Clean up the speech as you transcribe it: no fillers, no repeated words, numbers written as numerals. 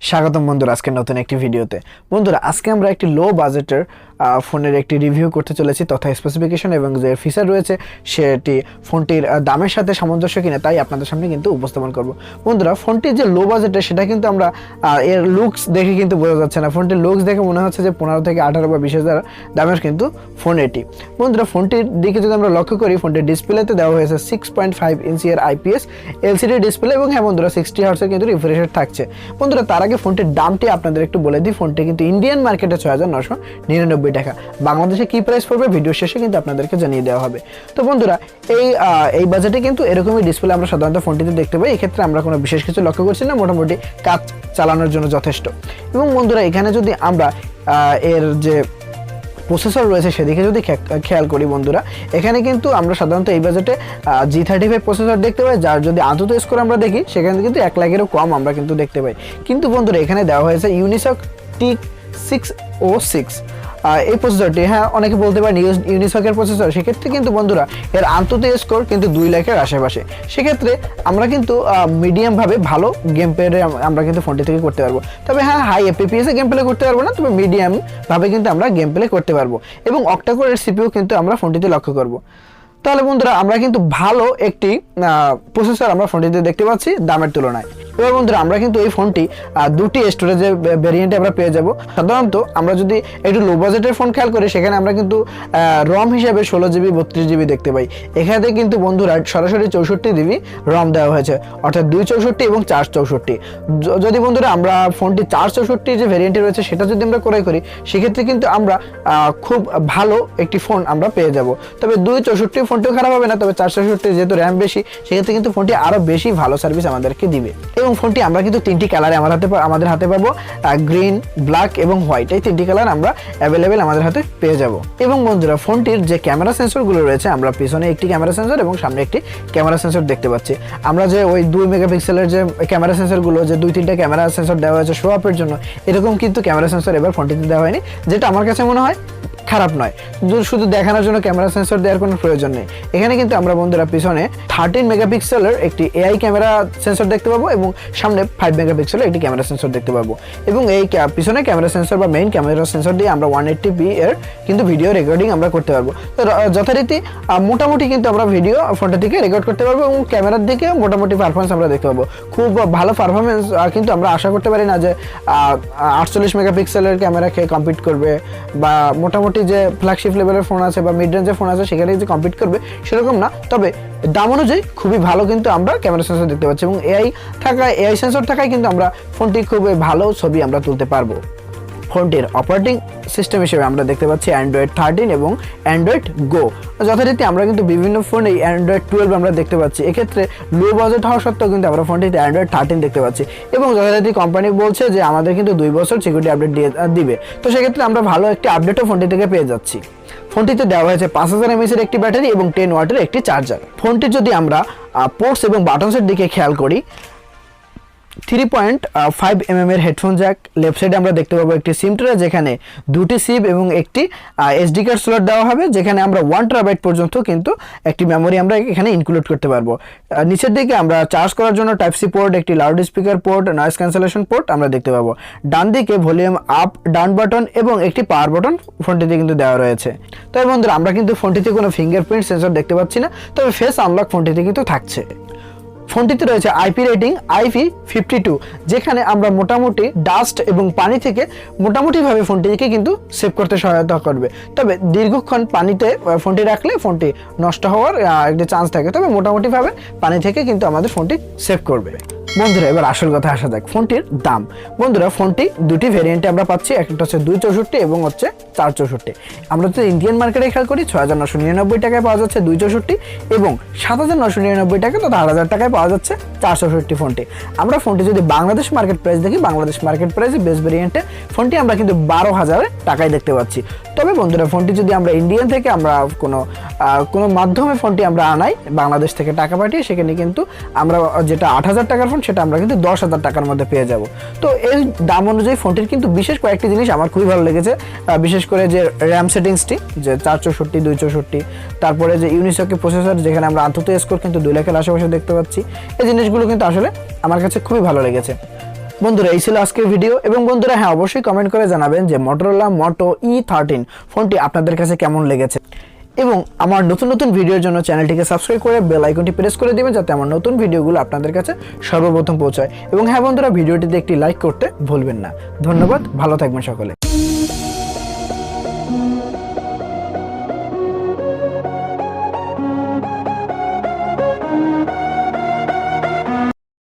স্বাগতম বন্ধুরা আজকে নতুন একটি ভিডিওতে। বন্ধুরা আজকে আমরা একটি লো বাজেটের ফোনের একটি রিভিউ করতে চলেছি তথা স্পেসিফিকেশন এবং যে ফিচার রয়েছে সেটি ফোনটির দামের সাথে সামঞ্জস্য কিনা তাই আপনাদের সামনে কিন্তু উপস্থাপন করব। বন্ধুরা ফোনটির যে লো বাজেটের সেটা কিন্তু আমরা এর লুকস দেখে কিন্তু বোঝা যাচ্ছে না। ফোনটির লুকস দেখে মনে হচ্ছে যে 15 থেকে 18 বা 20,000 দামের কিন্তু ফোন এটি। বন্ধুরা ফোনটির দিকে যদি আমরা লক্ষ্য করি ফোনটির ডিসপ্লেতে দেওয়া হয়েছে 6.5 ইঞ্চি এর IPS LCD ডিসপ্লে এবং হ্যাঁ বন্ধুরা 60 হার্টজের কিন্তু রিফ্রেশ রেট থাকছে। বন্ধুরা তার আগে ফোনটির দামটি আপনাদের একটু বলে দিই। ফোনটি কিন্তু ইন্ডিয়ান মার্কেটে 6,999 টাকা, বাংলাদেশে কি প্রাইস পড়বে ভিডিও শেষে কিন্তু আপনাদেরকে জানিয়ে দেওয়া হবে। তো বন্ধুরা এই বাজেটে কিন্তু এরকমই ডিসপ্লে আমরা সাধারণত ফোনটিতে দেখতে পাই। এক্ষেত্রে আমরা কোনো বিশেষ কিছু লক্ষ্য করছি না, মোটামুটি কাজ চালানোর জন্য যথেষ্ট। এবং বন্ধুরা এখানে যদি আমরা এর যে প্রসেসর রয়েছে সেদিকে যদি খেয়াল করি বন্ধুরা, এখানে কিন্তু আমরা সাধারণত এই বাজেটে G35 প্রসেসর দেখতে পাই, যার যদি আন্তর্জাতিক স্কোর আমরা দেখি সেখানে কিন্তু 1 লাখেরও কম আমরা কিন্তু দেখতে পাই। কিন্তু বন্ধুরা এখানে দেওয়া হয়েছে ইউনিসক T606 এই প্রসেসরটি। হ্যাঁ অনেকে বলতে পারেন ইউনিসকের প্রসেসর, সেক্ষেত্রে কিন্তু বন্ধুরা এর আন্তর্জাতিক স্কোর কিন্তু 2 লাখের আশেপাশে। সেক্ষেত্রে আমরা কিন্তু মিডিয়ামভাবে ভালো গেম প্লে আমরা কিন্তু ফোনটি থেকে করতে পারবো। তবে হ্যাঁ হাই FPS এ গেম প্লে করতে পারবো না, তবে মিডিয়ামভাবে কিন্তু আমরা গেম প্লে করতে পারবো। এবং অক্টাকোরের CPU কিন্তু আমরা ফোনটিতে লক্ষ্য করব। তাহলে বন্ধুরা আমরা কিন্তু ভালো একটি প্রসেসর আমরা ফোনটিতে দেখতে পাচ্ছি দামের তুলনায়। এবার বন্ধুরা আমরা কিন্তু এই ফোনটি দুটি স্টোরেজের ভেরিয়েন্টে আমরা পেয়ে যাব। সাধারণত আমরা যদি একটু লো বাজেটের ফোন খেয়াল করি সেখানে আমরা কিন্তু রম হিসাবে 16GB 32GB দেখতে পাই। এখানে কিন্তু বন্ধুরা সরাসরি 64GB রম দেওয়া হয়েছে, অর্থাৎ 264 এবং 464। যদি বন্ধুরা আমরা ফোনটি 464 যে ভেরিয়েন্টে রয়েছে সেটা যদি আমরা ক্রয় করি সেক্ষেত্রে কিন্তু আমরা খুব ভালো একটি ফোন আমরা পেয়ে যাব। তবে 264 ফোনটিও খারাপ হবে না, তবে 464 যেহেতু র্যাম বেশি সেক্ষেত্রে কিন্তু ফোনটি আরও বেশি ভালো সার্ভিস আমাদেরকে দিবে। এবং ফোনটি আমরা কিন্তু 3টি কালারে আমাদের হাতে পাবো, গ্রিন, ব্ল্যাক এবং হোয়াইট। এই 3টি কালার আমরা অ্যাভেলেবেল আমাদের হাতে পেয়ে যাব। এবং বন্ধুরা ফোনটির যে ক্যামেরা সেন্সরগুলো রয়েছে, আমরা পিছনে একটি ক্যামেরা সেন্সর এবং সামনে একটি ক্যামেরা সেন্সর দেখতে পাচ্ছি। আমরা যে ওই 2 মেগাপিক্সেলের যে ক্যামেরা সেন্সরগুলো, যে 2-3টা ক্যামেরা সেন্সর দেওয়া হয়েছে শো আপের জন্য, এরকম কিন্তু ক্যামেরা সেন্সর এবার ফোনটিতে দেওয়া হয়নি, যেটা আমার কাছে মনে হয় খারাপ নয়। শুধু দেখানোর জন্য ক্যামেরা সেন্সর দেওয়ার কোনো প্রয়োজন নেই। এখানে কিন্তু আমরা বন্ধুরা পিছনে 13 মেগাপিক্সেলের একটি AI ক্যামেরা সেন্সর দেখতে পাবো এবং সামনে 5 মেগাপিক্সেলের একটি ক্যামেরা সেন্সর দেখতে পাবো। এবং এই পিছনে ক্যামেরা সেন্সর বা মেইন ক্যামেরা সেন্সর দিয়ে আমরা 180p এর কিন্তু ভিডিও রেকর্ডিং আমরা করতে পারবো। তো যথারীতি মোটামুটি কিন্তু আমরা ভিডিও ফোনটা থেকে রেকর্ড করতে পারবো এবং ক্যামেরার দিকে মোটামুটি পারফরমেন্স আমরা দেখতে পাবো। খুব ভালো পারফরমেন্স কিন্তু আমরা আশা করতে পারি না যে 48 মেগাপিক্সেলের ক্যামেরাকে কম্পিট করবে, বা মোটামুটি যে ফ্ল্যাগশিপ লেভেলের ফোন আছে বা মিড রেঞ্জের ফোন আছে সেখানে যে কম্পিট করবে সেরকম না। তবে দাম অনুযায়ী খুবই ভালো কিন্তু আমরা ক্যামেরা সেন্সর দেখতে পাচ্ছি এবং AI সেন্সর থাকায় কিন্তু আমরা ফোনটি খুবই ভালো ছবি আমরা তুলতে পারবো। ফোনটির অপারেটিং সিস্টেম হিসেবে আমরা দেখতে পাচ্ছি Android 13 এবং Android Go। যথারীতি আমরা কিন্তু বিভিন্ন ফোনে Android 12 আমরা দেখতে পাচ্ছি। এক্ষেত্রে লো বাজেট হওয়া সত্ত্বেও কিন্তু আমরা ফোনটিতে Android 13 দেখতে পাচ্ছি এবং যথারীতি কোম্পানি বলছে যে আমাদের কিন্তু 2 বছর সিকিউরিটি আপডেট দিবে। তো সেক্ষেত্রে আমরা ভালো একটি আপডেটও ফোনটি থেকে পেয়ে যাচ্ছি। ফোনটিতে দেওয়া হয়েছে 5000 mAh এর একটি ব্যাটারি এবং 10 ওয়াটের একটি চার্জার। ফোনটির যদি আমরা পোর্টস এবং বাটনসের দিকে খেয়াল করি, 3.5 mm এর হেডফোন জ্যাক, লেফট সাইডে আমরা দেখতে পাবো একটি সিম ট্রে যেখানে 2টি সিম এবং একটি SD কার্ড স্লট দেওয়া হবে, যেখানে আমরা 1 TB পর্যন্ত কিন্তু একটি মেমোরি আমরা এখানে ইনক্লুড করতে পারবো। নিচের দিকে আমরা চার্জ করার জন্য টাইপ সি পোর্ট, একটি loud speaker port, noise cancellation port আমরা দেখতে পাবো। ডান দিকে ভলিউম আপ ডাউন বাটন এবং একটি পাওয়ার বাটন ফোনটিতে কিন্তু দেওয়া রয়েছে। তবে বন্ধুরা আমরা কিন্তু ফোনটিতে কোনো ফিঙ্গারপ্রিন্ট সেন্সর দেখতে পাচ্ছি না, তবে ফেস আনলক ফোনটিতে কিন্তু থাকছে। ফোনটিতে রয়েছে IP রেটিং IP52, যেখানে আমরা মোটামুটি ডাস্ট এবং পানি থেকে মোটামুটিভাবে ফোনটিকে কিন্তু সেভ করতে সহায়তা করবে। তবে দীর্ঘক্ষণ পানিতে ফোনটি রাখলে ফোনটি নষ্ট হওয়ার একটি চান্স থাকে, তবে মোটামুটিভাবে পানি থেকে কিন্তু আমাদের ফোনটি সেভ করবে। বন্ধুরা এবার আসল কথা আসা যাক, ফোনটির দাম। বন্ধুরা ফোনটি দুটি ভেরিয়েন্টে আমরা পাচ্ছি, একটা হচ্ছে 264 এবং হচ্ছে 464। আমরা যদি ইন্ডিয়ান মার্কেটে খেয়াল করি 6,999 টাকায় পাওয়া যাচ্ছে 264 এবং 7,999 টাকা তথা 8,000 টাকায় পাওয়া যাচ্ছে 464 ফোনটি। আমরা ফোনটি যদি বাংলাদেশ মার্কেট প্রাইস দেখি, বাংলাদেশ মার্কেট প্রাইসে বেস ভেরিয়েন্টে ফোনটি আমরা কিন্তু 12,000 টাকায় দেখতে পাচ্ছি। তবে বন্ধুরা ফোনটি যদি আমরা ইন্ডিয়ান থেকে আমরা কোনো মাধ্যমে ফোনটি আমরা আনাই, বাংলাদেশ থেকে টাকা পাঠিয়ে, সেখানে কিন্তু আমরা যেটা 8,000 টাকার ফোন সেটা আমরা কিন্তু 10,000 টাকার মধ্যে পেয়ে যাব। তো এই দাম অনুযায়ী ফোনটির কিন্তু বিশেষ কয়েকটি জিনিস আমার খুবই ভালো লেগেছে, বিশেষ করে যে র্যাম সেটিংসটি যে 464 264, তারপরে যে ইউনিসকের প্রসেসর যেখানে আমরা আন্তর্জাতিক স্কোর কিন্তু 2 লাখের আশেপাশে দেখতে পাচ্ছি, এই জিনিসগুলো কিন্তু আসলে আমার কাছে খুবই ভালো লেগেছে। বন্ধুরা এই ছিল আজকের ভিডিও, এবং বন্ধুরা হ্যাঁ অবশ্যই কমেন্ট করে জানাবেন যে Motorola Moto E13 ফোনটি আপনাদের কাছে কেমন লেগেছে, এবং আমার নতুন নতুন ভিডিওর জন্য চ্যানেলটিকে সাবস্ক্রাইব করে বেল আইকনটি প্রেস করে দিবেন যাতে আমার নতুন ভিডিওগুলো আপনাদের কাছে সর্বপ্রথম পৌঁছায়। এবং হ্যাঁ বন্ধুরা, ভিডিওটিতে একটি লাইক করতে ভুলবেন না। ধন্যবাদ, ভালো থাকবেন সকলে।